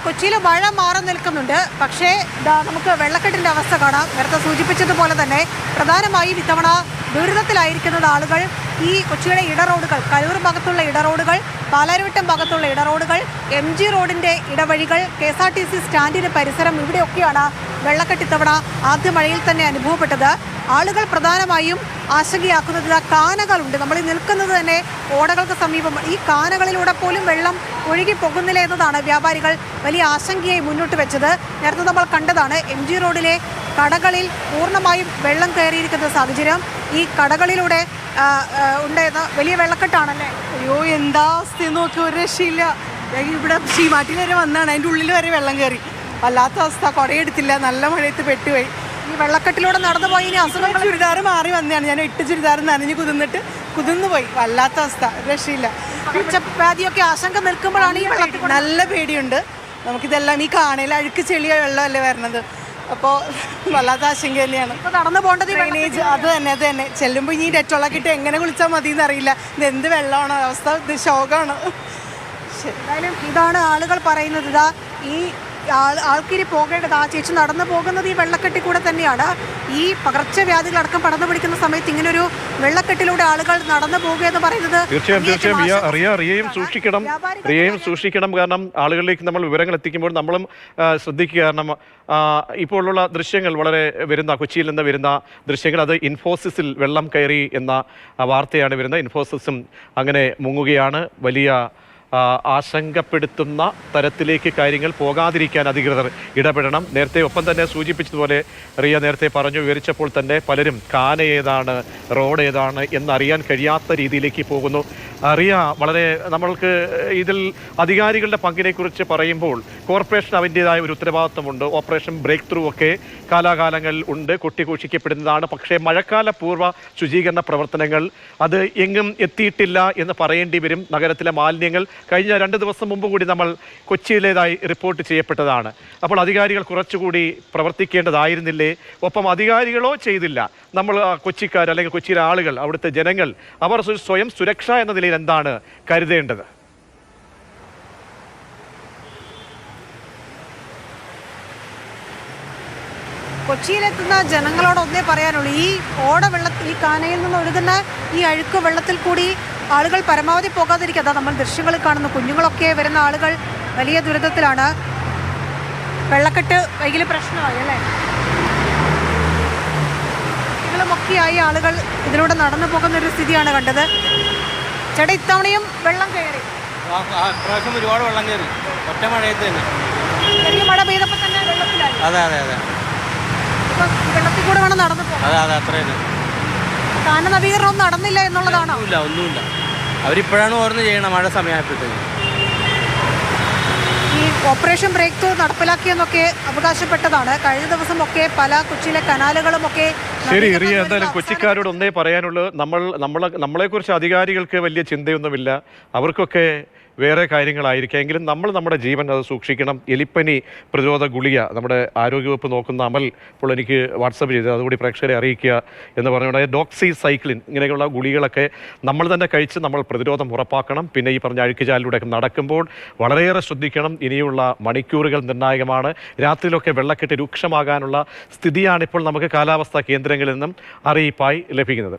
കൊച്ചിയിൽ മഴ മാറി നിൽക്കുന്നുണ്ട്. പക്ഷേ നമുക്ക് വെള്ളക്കെട്ടിൻ്റെ അവസ്ഥ കാണാം. നേരത്തെ സൂചിപ്പിച്ചതുപോലെ തന്നെ പ്രധാനമായും ഇത്തവണ ദുരിതത്തിലായിരിക്കുന്നത് ആളുകൾ ഈ കൊച്ചിയുടെ ഇടറോഡുകൾ, കലൂർ ഭാഗത്തുള്ള ഇടറോഡുകൾ, പാലാരിവട്ടം ഭാഗത്തുള്ള ഇടറോഡുകൾ, MG റോഡിൻ്റെ ഇടവഴികൾ, KSRTC സ്റ്റാൻഡിന് പരിസരം, ഇവിടെയൊക്കെയാണ് വെള്ളക്കെട്ട് ഇത്തവണ ആദ്യ മഴയിൽ തന്നെ അനുഭവപ്പെട്ടത്. ആളുകൾ പ്രധാനമായും ആശങ്കയാക്കുന്നത് കാനകളുണ്ട്. നമ്മൾ നിൽക്കുന്നത് തന്നെ ഓടകൾക്ക് സമീപം. ഈ കാനകളിലൂടെ പോലും വെള്ളം ഒഴുകി പോകുന്നില്ല എന്നതാണ് വ്യാപാരികൾ വലിയ ആശങ്കയായി മുന്നോട്ട് വെച്ചത്. നേരത്തെ നമ്മൾ കണ്ടതാണ് MG റോഡിലെ കടകളിൽ പൂർണ്ണമായും വെള്ളം കയറിയിരിക്കുന്ന സാഹചര്യം. ഈ കടകളിലൂടെ ഉണ്ടായിരുന്ന വലിയ വെള്ളക്കെട്ടാണല്ലേ? അയ്യോ, എന്താ അവസ്ഥ നോക്കി, ഒരു രക്ഷയില്ല. ഇവിടെ ഷീമാറ്റിൽ വരെ വന്നാണ്, അതിൻ്റെ ഉള്ളിൽ വരെ വെള്ളം കയറി. വല്ലാത്ത അവസ്ഥ. കുടയെടുത്തില്ല, നല്ല മഴയത്ത് പെട്ടുപോയി. ഈ വെള്ളക്കെട്ടിലൂടെ നടന്നു പോയി. ഇനി അസുഖം. ചുരിദാർ മാറി വന്നതാണ്, ഞാൻ 8 ചുരിദാർ നനഞ്ഞ് കുതിർന്നു പോയി. വല്ലാത്ത അവസ്ഥ, രക്ഷയില്ല. പകർച്ചവ്യാധിയൊക്കെ ആശങ്ക നിൽക്കുമ്പോഴാണ് ഈ വെള്ളത്തിൽ നല്ല പേടിയുണ്ട്. നമുക്കിതെല്ലാം ഈ കാണയിൽ അഴുക്ക് ചെളിയ വെള്ളമല്ലേ വരണത്. അപ്പോൾ വല്ലാത്ത ആശങ്ക തന്നെയാണ്. ഇപ്പോൾ നടന്നു പോകേണ്ടത് ഡ്രെയിനേജ് അത് തന്നെ ചെല്ലുമ്പോൾ ഇനി ഡെറ്റോളൊക്കെ ഇട്ട് എങ്ങനെ കുളിച്ചാൽ മതി എന്നറിയില്ല. ഇത് എന്ത് വെള്ളമാണോ അവസ്ഥ, ഇത് ശോകമാണ്. എന്തായാലും ഇതാണ് ആളുകൾ പറയുന്നത്. ഇതാ ഈ ആൾക്കിരി പോകേണ്ടത്, ആ ചേച്ചി നടന്നു പോകുന്നത് ഈ വെള്ളക്കെട്ടിൽ കൂടെ തന്നെയാണ്. ഈ പകർച്ചവ്യാധികളടക്കം പടർന്നു പിടിക്കുന്ന സമയത്ത് ഇങ്ങനൊരു വെള്ളക്കെട്ടിലൂടെ ആളുകൾ നടന്നു പോകുക എന്ന് പറയുന്നത് തീർച്ചയായും റിയയും സൂക്ഷിക്കണം. കാരണം ആളുകളിലേക്ക് നമ്മൾ വിവരങ്ങൾ എത്തിക്കുമ്പോൾ നമ്മളും ശ്രദ്ധിക്കുക. കാരണം ഇപ്പോൾ ഉള്ള ദൃശ്യങ്ങൾ വളരെ കൊച്ചിയിൽ നിന്ന് വരുന്ന ദൃശ്യങ്ങൾ, അത് ഇൻഫോസിസിൽ വെള്ളം കയറി എന്ന വാർത്തയാണ് വരുന്നത്. ഇൻഫോസിസും അങ്ങനെ മുങ്ങുകയാണ്. വലിയ ആശങ്കപ്പെടുത്തുന്ന തരത്തിലേക്ക് കാര്യങ്ങൾ പോകാതിരിക്കാൻ അധികൃതർ ഇടപെടണം. നേരത്തെ ഒപ്പം തന്നെ സൂചിപ്പിച്ചതുപോലെ റിയ നേരത്തെ വിവരിച്ചപ്പോൾ തന്നെ പലരും കാന ഏതാണ്, റോഡ് ഏതാണ് എന്നറിയാൻ കഴിയാത്ത രീതിയിലേക്ക് പോകുന്നു. റിയ, വളരെ നമ്മൾക്ക് ഇതിൽ അധികാരികളുടെ പങ്കിനെക്കുറിച്ച് പറയുമ്പോൾ കോർപ്പറേഷൻ അതിൻ്റെതായ ഒരു ഉത്തരവാദിത്വമുണ്ട്. ഓപ്പറേഷൻ ബ്രേക്ക് ത്രൂ ഒക്കെ കാലാകാലങ്ങളിൽ ഉണ്ട്, കൊട്ടിഘോഷിക്കപ്പെടുന്നതാണ്. പക്ഷേ മഴക്കാല പൂർവ്വ ശുചീകരണ പ്രവർത്തനങ്ങൾ അത് എങ്ങും എത്തിയിട്ടില്ല എന്ന് പറയേണ്ടി വരും. നഗരത്തിലെ മാലിന്യങ്ങൾ കഴിഞ്ഞ 2 ദിവസം മുമ്പ് കൂടി നമ്മൾ കൊച്ചിയിലേതായി റിപ്പോർട്ട് ചെയ്യപ്പെട്ടതാണ്. അപ്പോൾ അധികാരികൾ കുറച്ചുകൂടി പ്രവർത്തിക്കേണ്ടതായിരുന്നില്ലേ? ഒപ്പം അധികാരികളോ ചെയ്തില്ല, നമ്മൾ കൊച്ചിക്കാർ അല്ലെങ്കിൽ കൊച്ചിയിലെ ആളുകൾ, അവിടുത്തെ ജനങ്ങൾ, അവർ സ്വയം സുരക്ഷ എന്ന നിലയിൽ എന്താണ് കരുതേണ്ടത്? കൊച്ചിയിലെത്തുന്ന ജനങ്ങളോട് ഒന്നേ പറയാനുള്ളൂ, ഈ ഈ കാനയിൽ നിന്ന് ഒഴുകുന്ന ഈ അഴുക്ക് വെള്ളത്തിൽ കൂടി ആളുകൾ പരമാവധി പോകാതിരിക്കുക. അതാ നമ്മൾ ദൃശ്യങ്ങളിൽ കാണുന്നു, കുഞ്ഞുങ്ങളൊക്കെ വരുന്ന ആളുകൾ വലിയ ദുരിതത്തിലാണ്. വെള്ളക്കെട്ട് വലിയ പ്രശ്നമായി അല്ലേ? കുട്ടികളുമൊക്കെയായി ആളുകൾ ഇതിലൂടെ നടന്നു പോകുന്ന ഒരു സ്ഥിതിയാണ് കണ്ടത്. ചേട്ടാ, ഇത്തവണയും വെള്ളം കയറി? ഒരുപാട് വെള്ളം കയറി, ഒറ്റ മഴയത്ത് തന്നെ. ചെറിയ മഴ പെയ്തപ്പോൾ തന്നെ വെള്ളത്തിലായി. അതെ വെള്ളത്തിൽ കൂടെ വേണം നടന്നു പോകാൻ. അത്രയും കാന നവീകരണം നടന്നില്ല എന്നുള്ളതാണോ? ഒന്നുമില്ല. അവരിപ്പോഴാണ് ഓരോന്ന് ചെയ്യണം, മഴ സമയമായപ്പോഴത്തേക്ക്. ഈ ഓപ്പറേഷൻ ബ്രേക്ക് ത്രൂ നടപ്പിലാക്കിയെന്നൊക്കെ അവകാശപ്പെട്ടതാണ്. കഴിഞ്ഞ ദിവസമൊക്കെ പല കൊച്ചിയിലെ കനാലുകളുമൊക്കെ. ശരി റിയ, എന്തായാലും കൊച്ചിക്കാരോട് ഒന്നേ പറയാനുള്ളൂ, നമ്മളെക്കുറിച്ച് അധികാരികൾക്ക് വലിയ ചിന്തയൊന്നുമില്ല. അവർക്കൊക്കെ വേറെ കാര്യങ്ങളായിരിക്കാം. എങ്കിലും നമ്മൾ നമ്മുടെ ജീവൻ അത് സൂക്ഷിക്കണം. എലിപ്പനി പ്രതിരോധ ഗുളിക നമ്മുടെ ആരോഗ്യവകുപ്പ് നോക്കുന്ന അമൽ ഇപ്പോൾ എനിക്ക് വാട്സപ്പ് ചെയ്ത് അതുകൂടി പ്രേക്ഷകരെ അറിയിക്കുക എന്ന് പറഞ്ഞുകൊണ്ട് ഡോക്സിസൈക്ലിൻ ഇങ്ങനെയുള്ള ഗുളികളൊക്കെ നമ്മൾ തന്നെ കഴിച്ച് നമ്മൾ പ്രതിരോധം ഉറപ്പാക്കണം. പിന്നെ ഈ പറഞ്ഞ അഴുക്കുചാലിലൂടെ നടക്കുമ്പോൾ വളരെയേറെ ശ്രദ്ധിക്കണം. ഇനിയുള്ള മണിക്കൂറുകൾ നിർണായകമാണ്. രാത്രിയിലൊക്കെ വെള്ളക്കെട്ട് രൂക്ഷമാകാനുള്ള സ്ഥിതിയാണ് ഇപ്പോൾ നമുക്ക് കാലാവസ്ഥാ കേന്ദ്രങ്ങളിൽ നിന്നും അറിയിപ്പായി ലഭിക്കുന്നത്.